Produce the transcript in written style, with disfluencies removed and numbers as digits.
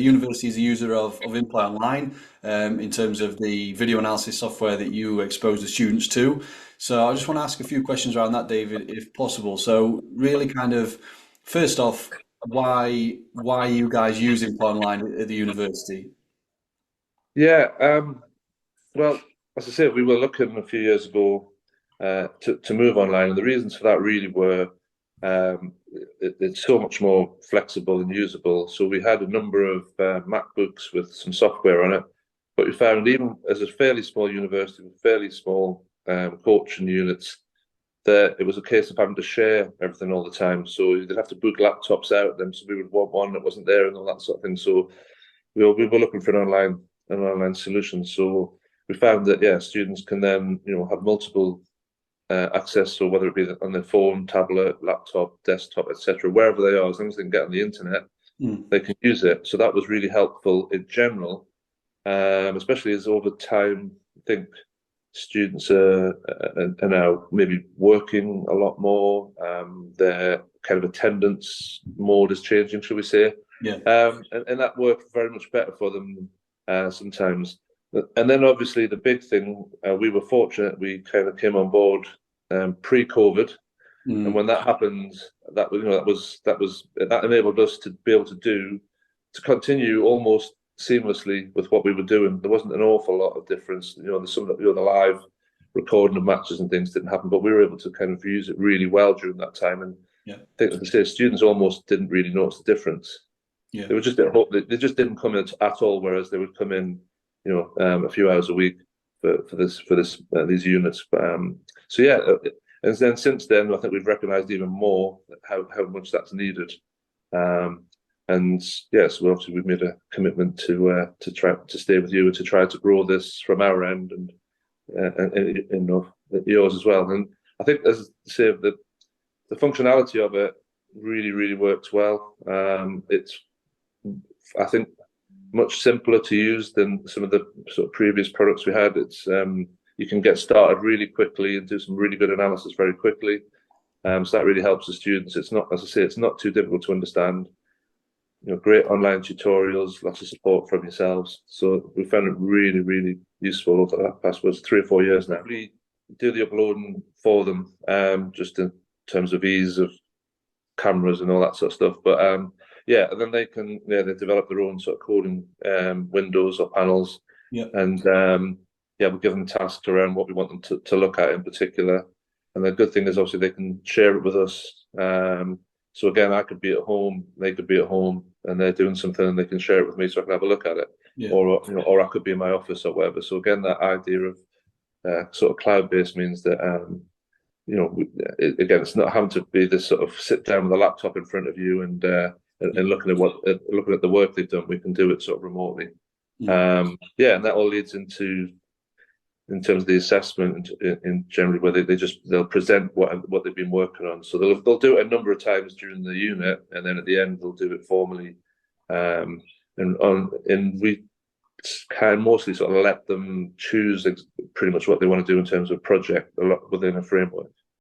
The university is a user of Imply Online in terms of the video analysis software that you expose the students to. So I just want to ask a few questions around that, David, if possible. So really kind of, first off, why you guys use Imply Online at the university? Yeah, well, as I said, we were looking a few years ago to move online, and the reasons for that really were it's so much more flexible and usable. So we had a number of MacBooks with some software on it, but we found even as a fairly small university with fairly small coaching units, that it was a case of having to share everything all the time. So you'd have to book laptops out, then so we would want one that wasn't there and all that sort of thing. So we were looking for an online solution. So we found that yeah, students can then have multiple access, so whether it be on their phone, tablet, laptop, desktop, etc., wherever they are, as long as they can get on the internet, Mm. they can use it. So that was really helpful in general, especially as over time, I think students are now maybe working a lot more. Their kind of attendance mode is changing, shall we say? Yeah. And that worked very much better for them sometimes. And then obviously the big thing, we were fortunate, we kind of came on board pre-COVID, and Mm. when that happened, that enabled us to be able to continue almost seamlessly with what we were doing. There wasn't an awful lot of difference. There's some the live recording of matches and things didn't happen, but we were able to kind of use it really well during that time. And Yeah. I think, as I say, students almost didn't really notice the difference. Yeah. They were just at home. They just didn't come in at all, whereas they would come in, a few hours a week for these units. So yeah, and then since then, I think we've recognised even more how much that's needed. And yes, obviously we've made a commitment to try to stay with you and to try to grow this from our end and yours as well. And I think, as I say, the functionality of it really works well. It's, I think, much simpler to use than some of the sort of previous products we had. It's you can get started really quickly and do some really good analysis very quickly. So that really helps the students. It's not, as I say, it's not too difficult to understand. Great online tutorials, lots of support from yourselves. So we found it really useful over the past 3 or 4 years now. We do the uploading for them, just in terms of ease of cameras and all that sort of stuff. But yeah, and then they develop their own sort of coding windows or panels, Yeah. and yeah, we give them tasks around what we want them to look at in particular. And the good thing is obviously they can share it with us. So again, I could be at home, they could be at home, and they're doing something, and they can share it with me so I can have a look at it. Yeah. Or I could be in my office or whatever. So again, that idea of sort of cloud-based means that again, it's not having to be this sort of sit down with a laptop in front of you and looking at the work they've done. We can do it sort of remotely. Mm. Yeah, and that all leads into, in terms of the assessment in generally, where they'll present what they've been working on. So they'll do it a number of times during the unit, and then at the end they'll do it formally. And we can mostly sort of let them choose pretty much what they want to do in terms of project, a lot within a framework.